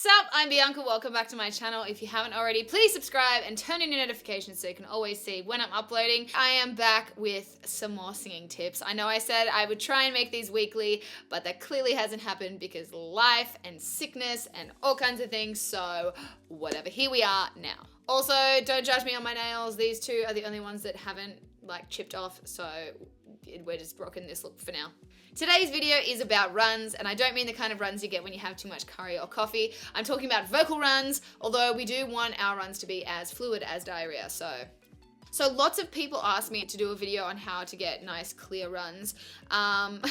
Sup, I'm Bianca, welcome back to my channel. If you haven't already, please subscribe and turn on your notifications so you can always see when I'm uploading. I am back with some more singing tips. I know I said I would try and make these weekly, but that clearly hasn't happened because life and sickness and all kinds of things, so whatever, here we are now. Also, don't judge me on my nails. These two are the only ones that haven't chipped off, so we're just rocking this look for now. Today's video is about runs, and I don't mean the kind of runs you get when you have too much curry or coffee. I'm talking about vocal runs, although we do want our runs to be as fluid as diarrhea, so lots of people ask me to do a video on how to get nice clear runs. So I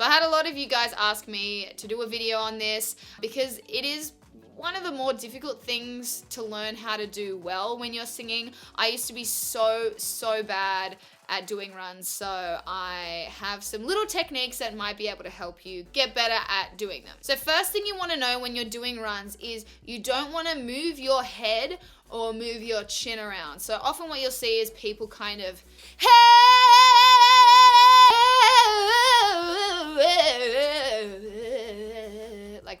had a lot of you guys ask me to do a video on this because it is one of the more difficult things to learn how to do well when you're singing. I used to be so bad at doing runs, so I have some little techniques that might be able to help you get better at doing them. So first thing you want to know when you're doing runs is you don't want to move your head or move your chin around. So often what you'll see is people kind of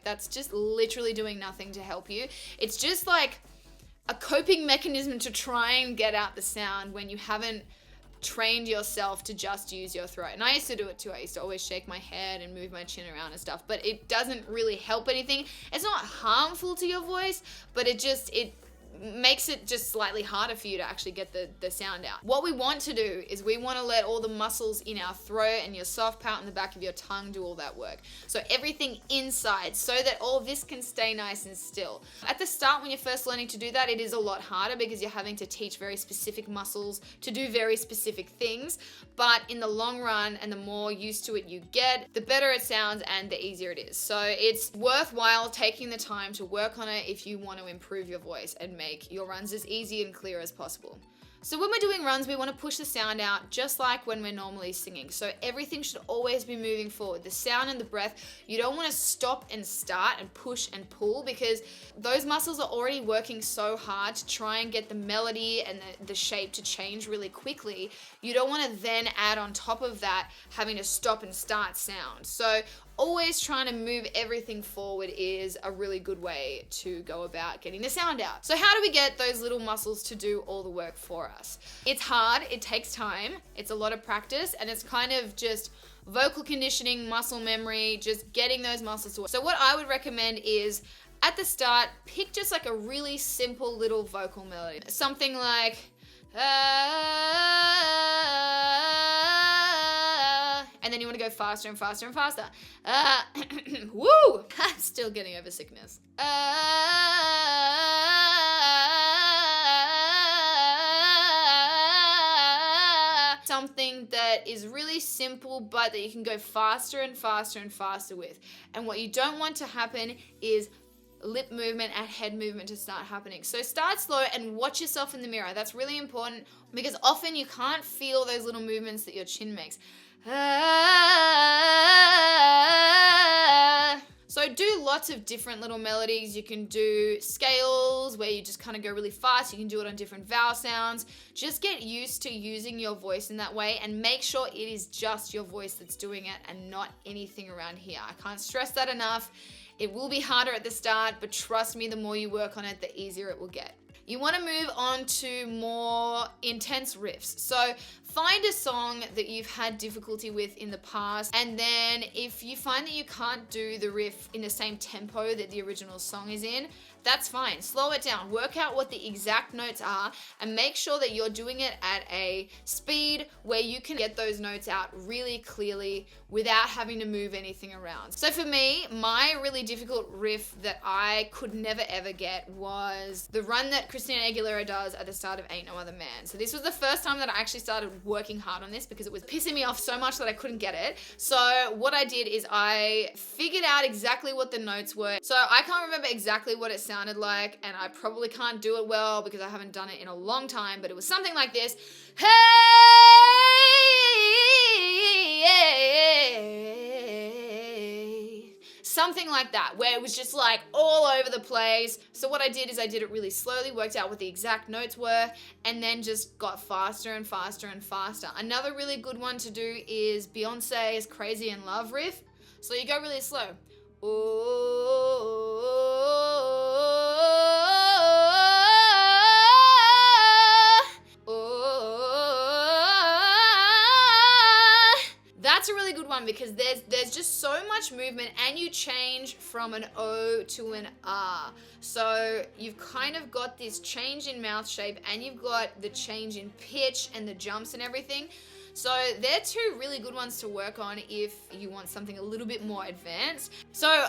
that's just literally doing nothing to help you. It's just like a coping mechanism to try and get out the sound when you haven't trained yourself to just use your throat. And I used to do it too. I used to always shake my head and move my chin around and stuff, but it doesn't really help anything. It's not harmful to your voice, but it makes it just slightly harder for you to actually get the sound out. What we want to do is we want to let all the muscles in our throat and your soft palate and the back of your tongue do all that work. So everything inside, so that all this can stay nice and still. At the start, when you're first learning to do that, it is a lot harder because you're having to teach very specific muscles to do very specific things. But in the long run, and the more used to it you get, the better it sounds and the easier it is. So it's worthwhile taking the time to work on it if you want to improve your voice and make your runs as easy and clear as possible. So when we're doing runs, we want to push the sound out just like when we're normally singing. So everything should always be moving forward. The sound and the breath, you don't want to stop and start and push and pull because those muscles are already working so hard to try and get the melody and the shape to change really quickly. You don't want to then add on top of that having to stop and start sound. So always trying to move everything forward is a really good way to go about getting the sound out. So how do we get those little muscles to do all the work for us? It's hard, it takes time, it's a lot of practice, and it's kind of just vocal conditioning, muscle memory, just getting those muscles to work. So what I would recommend is at the start, pick just like a really simple little vocal melody. Something like and then you want to go faster and faster and faster. Woo! I'm still getting over sickness. Something that is really simple, but that you can go faster and faster and faster with. And what you don't want to happen is lip movement and head movement to start happening. So start slow and watch yourself in the mirror. That's really important because often you can't feel those little movements that your chin makes. So do lots of different little melodies. You can do scales where you just kind of go really fast. You can do it on different vowel sounds. Just get used to using your voice in that way and make sure it is just your voice that's doing it and not anything around here. I can't stress that enough. It will be harder at the start, but trust me, the more you work on it, the easier it will get. You want to move on to more intense riffs. So find a song that you've had difficulty with in the past, and then if you find that you can't do the riff in the same tempo that the original song is in, that's fine. Slow it down. Work out what the exact notes are and make sure that you're doing it at a speed where you can get those notes out really clearly without having to move anything around. So for me, my really difficult riff that I could never ever get was the run that Christina Aguilera does at the start of Ain't No Other Man. So this was the first time that I actually started working hard on this because it was pissing me off so much that I couldn't get it. So what I did is I figured out exactly what the notes were. So I can't remember exactly what it sounded like, and I probably can't do it well because I haven't done it in a long time, but it was something like this. Hey, something like that, where it was just like all over the place. So what I did is I did it really slowly, worked out what the exact notes were, and then just got faster and faster and faster. Another really good one to do is Beyonce's Crazy in Love riff. So you go really slow. Oh, fun because there's just so much movement, and you change from an O to an R. So you've kind of got this change in mouth shape, and you've got the change in pitch and the jumps and everything. So they're two really good ones to work on if you want something a little bit more advanced. So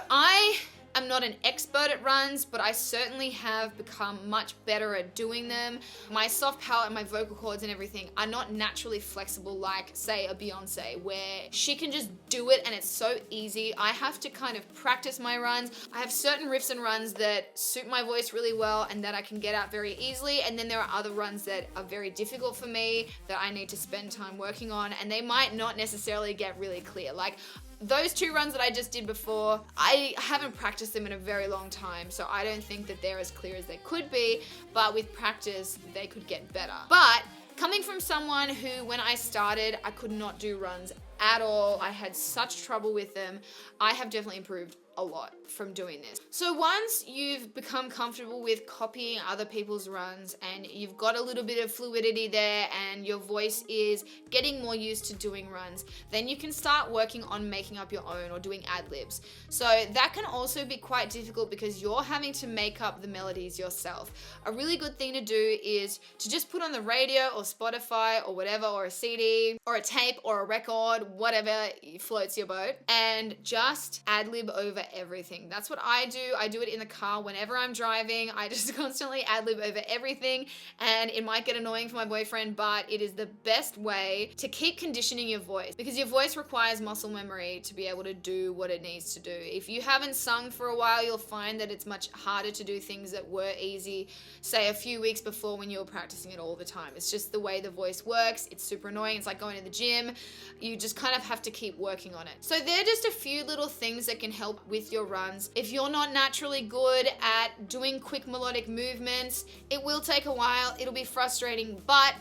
I'm not an expert at runs, but I certainly have become much better at doing them. My soft palate and my vocal cords and everything are not naturally flexible like, say, a Beyonce, where she can just do it and it's so easy. I have to kind of practice my runs. I have certain riffs and runs that suit my voice really well and that I can get out very easily, and then there are other runs that are very difficult for me that I need to spend time working on, and they might not necessarily get really clear. Like, those two runs that I just did before, I haven't practiced them in a very long time, so I don't think that they're as clear as they could be, but with practice, they could get better. But coming from someone who, when I started, I could not do runs at all, I had such trouble with them, I have definitely improved a lot from doing this. So once you've become comfortable with copying other people's runs and you've got a little bit of fluidity there and your voice is getting more used to doing runs, then you can start working on making up your own or doing ad-libs. So that can also be quite difficult because you're having to make up the melodies yourself. A really good thing to do is to just put on the radio or Spotify or whatever, or a CD or a tape or a record, whatever floats your boat, and just ad-lib over everything. That's what I do. I do it in the car whenever I'm driving. I just constantly ad-lib over everything, and it might get annoying for my boyfriend, but it is the best way to keep conditioning your voice, because your voice requires muscle memory to be able to do what it needs to do. If you haven't sung for a while, you'll find that it's much harder to do things that were easy, say a few weeks before when you were practicing it all the time. It's just the way the voice works. It's super annoying. It's like going to the gym. You just kind of have to keep working on it. So they're just a few little things that can help with your runs. If you're not naturally good at doing quick melodic movements, it will take a while, it'll be frustrating, but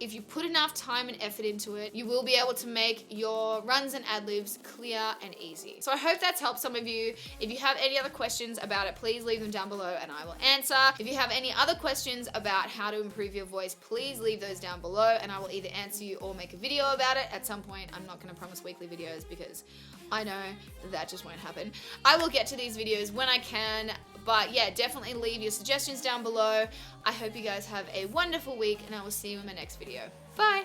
if you put enough time and effort into it, you will be able to make your runs and ad-libs clear and easy. So I hope that's helped some of you. If you have any other questions about it, please leave them down below and I will answer. If you have any other questions about how to improve your voice, please leave those down below and I will either answer you or make a video about it at some point. I'm not going to promise weekly videos because I know that just won't happen. I will get to these videos when I can, but yeah, definitely leave your suggestions down below. I hope you guys have a wonderful week and I will see you in my next video. Bye!